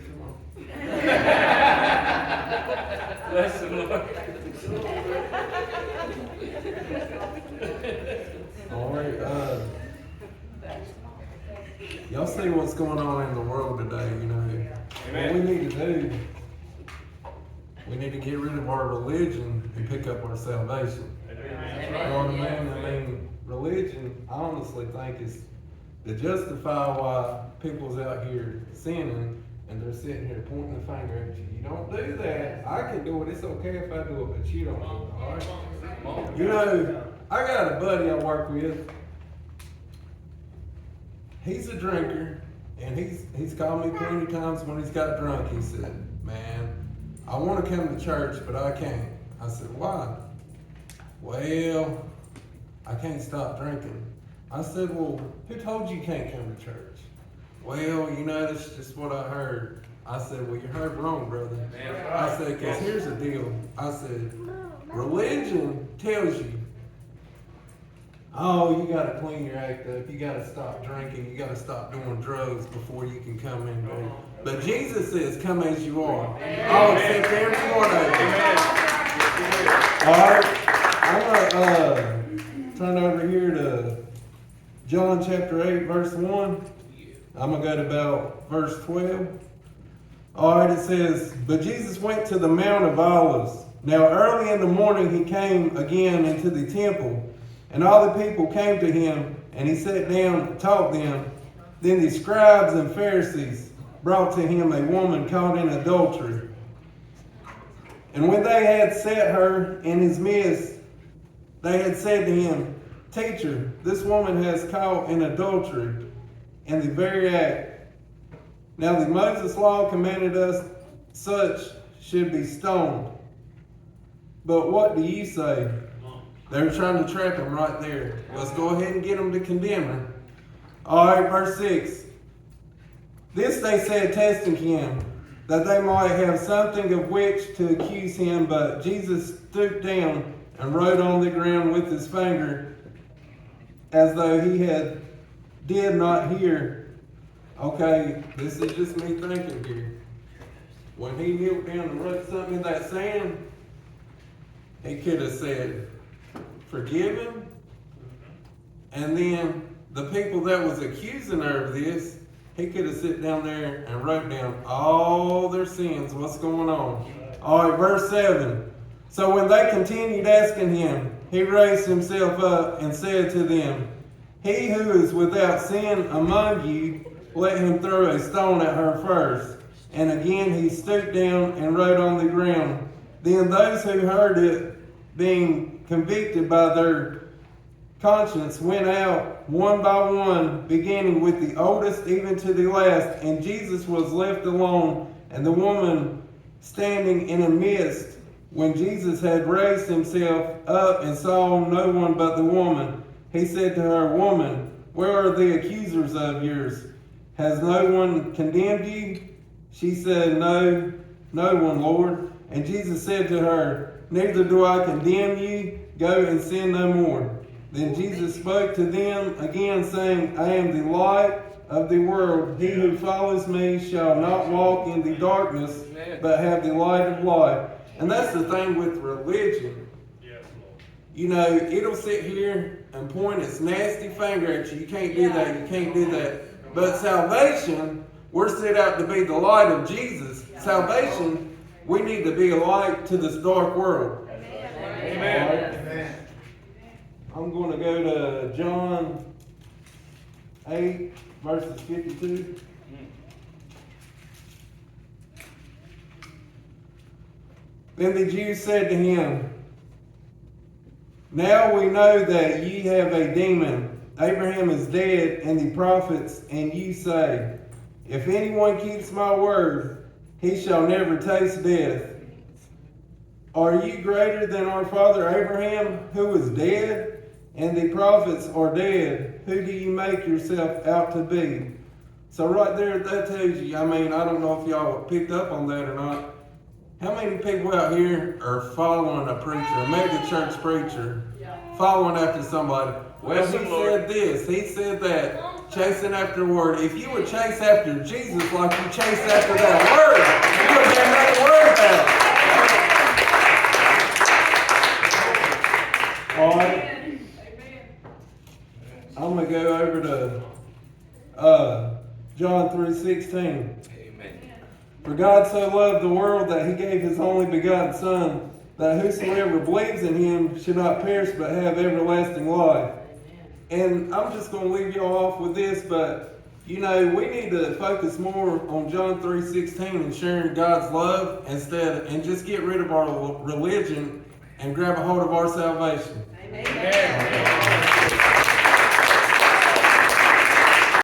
come on. Bless the Lord. All right, y'all see what's going on in the world today, you know. What we need to do, we need to get rid of our religion and pick up our salvation. You know what I mean? Religion, I honestly think, is to justify why people's out here sinning and they're sitting here pointing the finger at you. You don't do that. I can do it. It's okay if I do it, but you don't do it, all right? You know, I got a buddy I work with. He's a drinker, and he's called me plenty of times when he's got drunk. He said, man, I want to come to church, but I can't. I said, why? Well, I can't stop drinking. I said, well, who told you can't come to church? Well, you know, that's just what I heard. I said, well, you heard wrong, brother. I said, because here's the deal. I said, religion tells you, oh, you got to clean your act up. You got to stop drinking. You got to stop doing drugs before you can come in there. But Jesus says, come as you are. I'll accept every one of you. All right. I'm going to turn over here to John chapter 8, verse 1. I'm going to go to about verse 12. All right, it says, but Jesus went to the Mount of Olives. Now early in the morning he came again into the temple, and all the people came to him, and he sat down and taught them. Then the scribes and Pharisees brought to him a woman caught in adultery. And when they had set her in his midst, they had said to him, Teacher, this woman has caught in adultery in the very act. Now the Moses law commanded us such should be stoned. But what do you say? They were trying to trap him right there. Let's go ahead and get him to condemn her. All right, verse 6. This they said, testing him, that they might have something of which to accuse him. But Jesus stooped down and wrote on the ground with his finger, as though he did not hear. Okay, this is just me thinking here. When he kneeled down and wrote something in that sand, he could have said, forgive him. And then the people that was accusing her of this, he could have sit down there and wrote down all their sins, what's going on. All right, verse 7. So when they continued asking him, he raised himself up and said to them, he who is without sin among you, let him throw a stone at her first. And again he stooped down and wrote on the ground. Then those who heard it, being convicted by their conscience, went out one by one, beginning with the oldest even to the last. And Jesus was left alone, and the woman standing in the midst. When Jesus had raised himself up and saw no one but the woman, he said to her, Woman, where are the accusers of yours? Has no one condemned you? She said, No one, Lord. And Jesus said to her, Neither do I condemn you. Go and sin no more. Then Jesus spoke to them again, saying, I am the light of the world. He who follows me shall not walk in the darkness, but have the light of life. And that's the thing with religion. You know, it'll sit here and point its nasty finger at you. You can't do that. You can't do that. But salvation, we're set out to be the light of Jesus. Salvation, we need to be a light to this dark world. Amen. Amen. I'm going to go to John 8, verses 52. Then the Jews said to him, Now we know that ye have a demon. Abraham is dead, and the prophets, and you say, If anyone keeps my word, he shall never taste death. Are you greater than our father Abraham, who is dead? And the prophets are dead. Who do you make yourself out to be? So right there, that tells you, I mean, I don't know if y'all picked up on that or not. How many people out here are following a preacher, a mega church preacher, following after somebody? Well, he said this, he said that. chasing after the word. If you would chase after Jesus like you chase after that word, you wouldn't have nothing to worry about. All right. I'm going to go over to John 3:16. Amen. For God so loved the world that he gave his only begotten Son, that whosoever believes in him should not perish but have everlasting life. And I'm just going to leave y'all off with this, but we need to focus more on John 3:16 and sharing God's love and just get rid of our religion and grab a hold of our salvation. Amen.